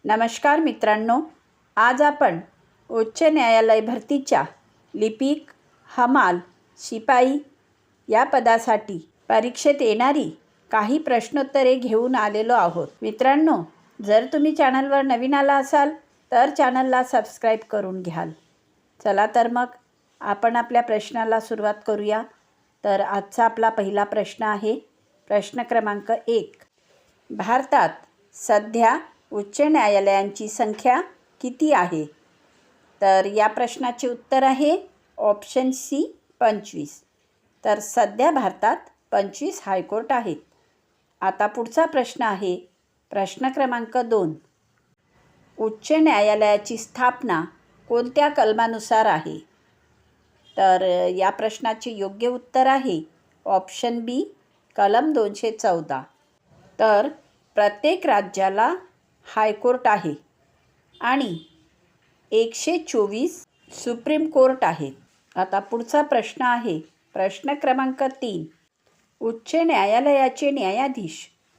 नमस्कार मित्रांनो, आज आपण उच्च न्यायालय भरतीच्या लिपिक, हमाल, शिपाई या पदासाठी परीक्षेत येणारी काही प्रश्नोत्तरे घेऊन आलेलो आहोत. मित्रांनो, जर तुम्ही चॅनलवर नवीन आला असाल तर चॅनलला सबस्क्राईब करून घ्याल. चला तर मग आपण आपल्या प्रश्नाला सुरुवात करूया. तर आजचा आपला पहिला प्रश्न आहे प्रश्न क्रमांक 1. भारतात सध्या उच्च न्यायालयांची संख्या किती आहे? तर या प्रश्नाचे उत्तर आहे ऑप्शन सी 25. तर सध्या भारतात 25 हायकोर्ट आहेत. आता पुढचा प्रश्न आहे प्रश्न क्रमांक 2. उच्च न्यायालयाची स्थापना कोणत्या कलमानुसार आहे? तर या प्रश्नाचे योग्य उत्तर आहे ऑप्शन बी कलम 214. तर प्रत्येक राज्याला हायकोर्ट आहे आणि 124 सुप्रीम कोर्ट आहेत. आता पुढचा प्रश्न आहे प्रश्न क्रमांक 3. उच्च न्यायालयाचे न्यायाधीश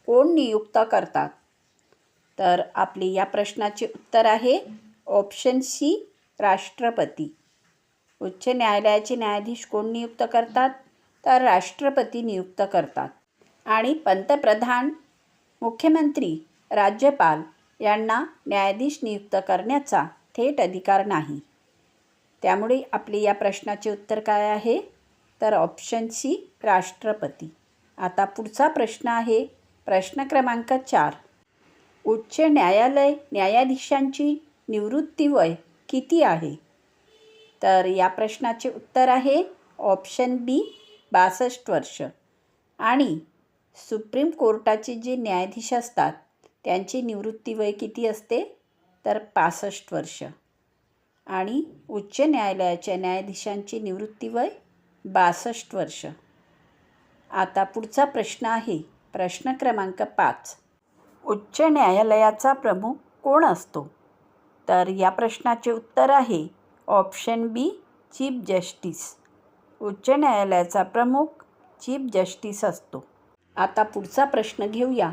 कोण नियुक्त करतात? तर आपले या प्रश्नाचे उत्तर आहे ऑप्शन सी राष्ट्रपती. उच्च न्यायालयाचे न्यायाधीश कोण नियुक्त करतात? तर राष्ट्रपती नियुक्त करतात. आणि पंतप्रधान, मुख्यमंत्री, राज्यपाल यांना न्यायाधीश नियुक्त करण्याचा थेट अधिकार नाही. त्यामुळे आपले या प्रश्नाचे उत्तर काय आहे? तर ऑप्शन सी राष्ट्रपती. आता पुढचा प्रश्न आहे प्रश्न क्रमांक 4. उच्च न्यायालय न्यायाधीशांची निवृत्ती वय किती आहे? तर या प्रश्नाचे उत्तर आहे ऑप्शन बी 62 वर्ष. आणि सुप्रीम कोर्टाचे जे न्यायाधीश असतात त्यांची निवृत्ती वय किती असते? तर 65 वर्ष. आणि उच्च न्यायालयाच्या न्यायाधीशांची निवृत्ती वय 62 वर्ष. आता पुढचा प्रश्न आहे प्रश्न क्रमांक 5. उच्च न्यायालयाचा प्रमुख कोण असतो? तर या प्रश्नाचे उत्तर आहे ऑप्शन बी चीफ जस्टिस. उच्च न्यायालयाचा प्रमुख चीफ जस्टिस असतो. आता पुढचा प्रश्न घेऊया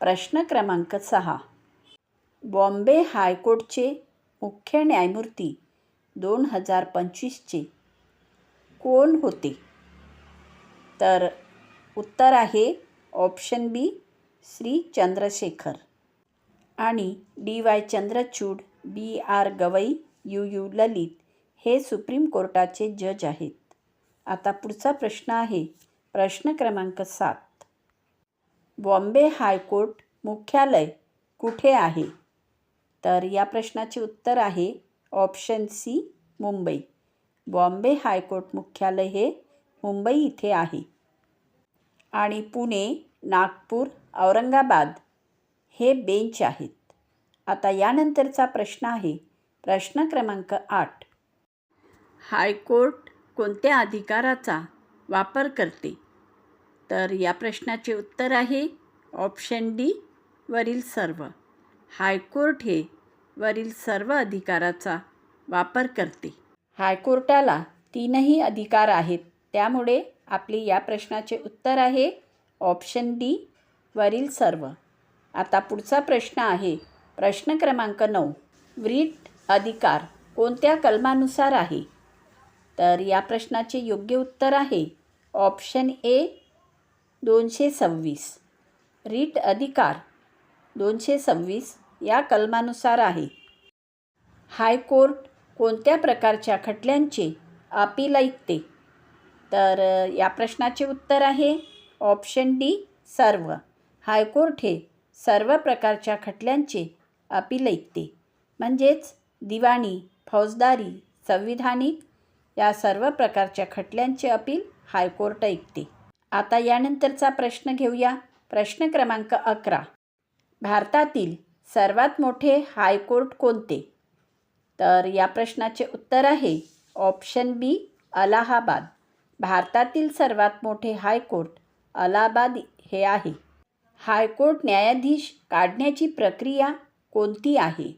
प्रश्न क्रमांक 6. बॉम्बे हायकोर्टचे मुख्य न्यायमूर्ती 2025चे कोण होते? तर उत्तर आहे ऑप्शन बी श्री चंद्रशेखर. आणि DY Chandrachud, BR Gavai, UU ललित हे सुप्रीम कोर्टाचे जज आहेत. आता पुढचा प्रश्न आहे प्रश्न क्रमांक 7. बॉम्बे हायकोर्ट मुख्यालय कुठे आहे? तर या प्रश्नाचे उत्तर आहे option C Mumbai. Bombay High Court मुख्यालय हे मुंबई इथे आहे. आणि पुणे, नागपूर, औरंगाबाद हे बेंच आहेत. आता यानंतरचा प्रश्न आहे प्रश्न क्रमांक 8. हायकोर्ट कोणत्या अधिकाराचा वापर करते? तर या प्रश्नाचे उत्तर आहे ऑप्शन डी वरील सर्व. हायकोर्ट हे वरील सर्व अधिकाराचा वापर करते. हायकोर्टाला 3ही अधिकार आहेत. त्यामुळे आपले या प्रश्नाचे उत्तर आहे ऑप्शन डी वरील सर्व. आता पुढचा प्रश्न आहे प्रश्न क्रमांक 9. व्रीट अधिकार कोणत्या कलमानुसार आहे? तर या प्रश्नाचे योग्य उत्तर आहे ऑप्शन ए 226. रीट अधिकार 226 या कलमानुसार आहे. हायकोर्ट कोणत्या प्रकारच्या खटल्यांचे अपील ऐकते? तर या प्रश्नाचे उत्तर आहे ऑप्शन डी सर्व. हायकोर्ट हे सर्व प्रकारच्या खटल्यांचे अपील ऐकते. म्हणजेच दिवाणी, फौजदारी, संविधानिक या सर्व प्रकारच्या खटल्यांचे अपील हायकोर्ट ऐकते. आता यानंतरचा प्रश्न घेऊया प्रश्न क्रमांक 11. भारतातील सर्वात मोठे हायकोर्ट कोणते? तर या प्रश्नाचे उत्तर आहे ऑप्शन बी अलाहाबाद. भारतातील सर्वात मोठे हायकोर्ट अलाहाबाद हे आहे. हायकोर्ट न्यायाधीश काढण्याची प्रक्रिया कोणती आहे?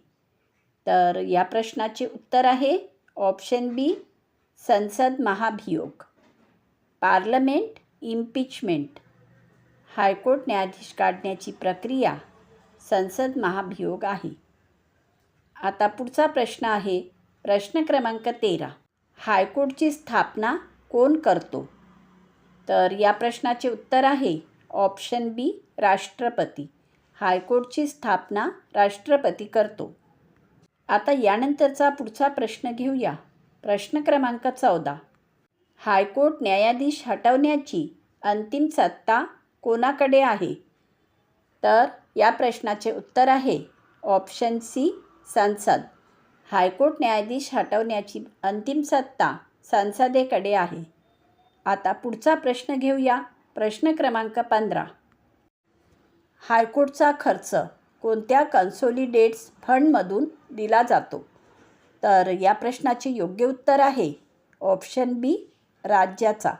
तर या प्रश्नाचे उत्तर आहे ऑप्शन बी संसद महाभियोग. Parliament impeachment. हायकोर्ट न्यायाधीश काढण्याची प्रक्रिया संसद महाभियोग आहे. आता पुढचा प्रश्न आहे प्रश्न क्रमांक 13. हायकोर्टची स्थापना कोण करतो? तर या प्रश्नाचे उत्तर आहे ऑप्शन बी राष्ट्रपती. हायकोर्टची स्थापना राष्ट्रपती करतो. आता यानंतरचा पुढचा प्रश्न घेऊया. प्रश्न क्रमांक 14. हायकोर्ट न्यायाधीश हटवण्याची अंतिम सत्ता कोणाकडे आहे? तर या प्रश्नाचे उत्तर आहे ऑप्शन सी संसद. हायकोर्ट न्यायाधीश हटवण्याची अंतिम सत्ता संसदेकडे आहे. आता पुढचा प्रश्न घेऊया. प्रश्न क्रमांक 15. हायकोर्टचा खर्च कोणत्या कन्सोलिडेट्स फंडमधून दिला जातो? तर या प्रश्नाचे योग्य उत्तर आहे ऑप्शन बी राज्याचा.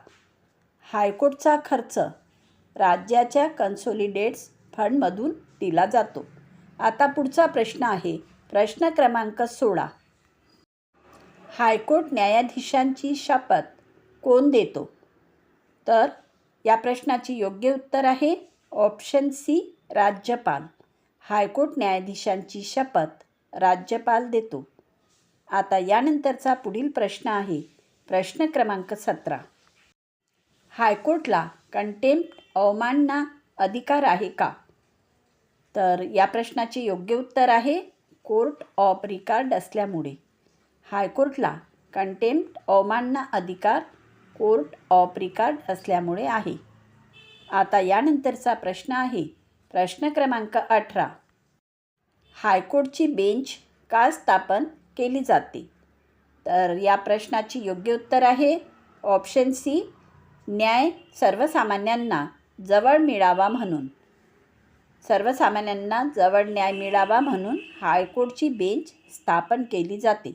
हायकोर्टचा खर्च राज्याच्या कन्सोलिडेट्स फंडमधून दिला जातो. आता पुढचा प्रश्न आहे प्रश्न क्रमांक 16. हायकोर्ट न्यायाधीशांची शपथ कोण देतो? तर या प्रश्नाचे योग्य उत्तर आहे ऑप्शन सी राज्यपाल. हायकोर्ट न्यायाधीशांची शपथ राज्यपाल देतो. आता यानंतरचा पुढील प्रश्न आहे प्रश्न क्रमांक 17. हायकोर्टला कंटेम्प्ट अवमानना अधिकार आहे का? तर या प्रश्नाचे योग्य उत्तर आहे कोर्ट ऑफ रिकॉर्ड असल्यामुळे. हायकोर्टला कंटेम्प्ट अवमानना अधिकार कोर्ट ऑफ रिकॉर्ड असल्यामुळे आहे. आता यानंतरचा प्रश्न आहे प्रश्न क्रमांक 18. हायकोर्टची बेंच का स्थापन केली जाते? तर या प्रश्नाचे योग्य उत्तर आहे ऑप्शन सी न्याय सर्वसामान्यांना जवळ मिळावा म्हणून. सर्वसामान्यांना जवळ न्याय मिळावा म्हणून हायकोर्टची बेंच स्थापन केली जाते.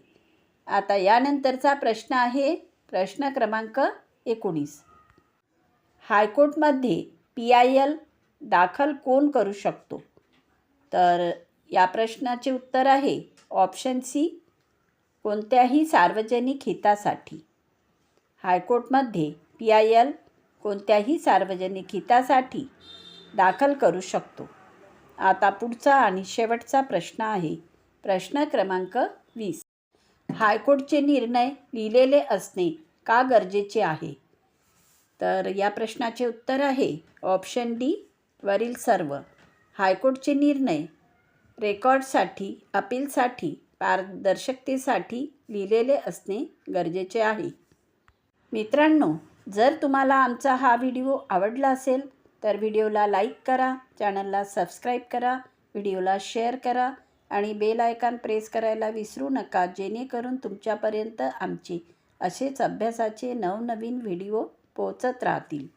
आता यानंतरचा प्रश्न आहे प्रश्न क्रमांक 19. हायकोर्टमध्ये PIL दाखल कोण करू शकतो? तर या प्रश्नाचे उत्तर आहे ऑप्शन सी कोणत्याही सार्वजनिक हितासाठी. हायकोर्टमध्ये PIL कोणत्याही सार्वजनिक हितासाठी दाखल करू शकतो. आता पुढचा आणि शेवटचा प्रश्न आहे प्रश्न क्रमांक 20. हायकोर्टचे निर्णय लिहिलेले असणे का गरजेचे आहे? तर या प्रश्नाचे उत्तर आहे ऑप्शन डी वरील सर्व. हायकोर्टचे निर्णय रेकॉर्डसाठी, अपीलसाठी, पारदर्शकतेसाठी लिहिलेले असणे गरजेचे आहे. मित्रांनो, जर तुम्हाला आमचा हा व्हिडिओ आवडला असेल तर व्हिडिओला लाईक करा, चॅनलला सबस्क्राईब करा, व्हिडिओला शेअर करा आणि बेल आयकॉन प्रेस करायला विसरू नका, जेणेकरून तुमच्यापर्यंत आमचे असेच अभ्यासाचे नवनवीन व्हिडिओ पोहोचत राहतील.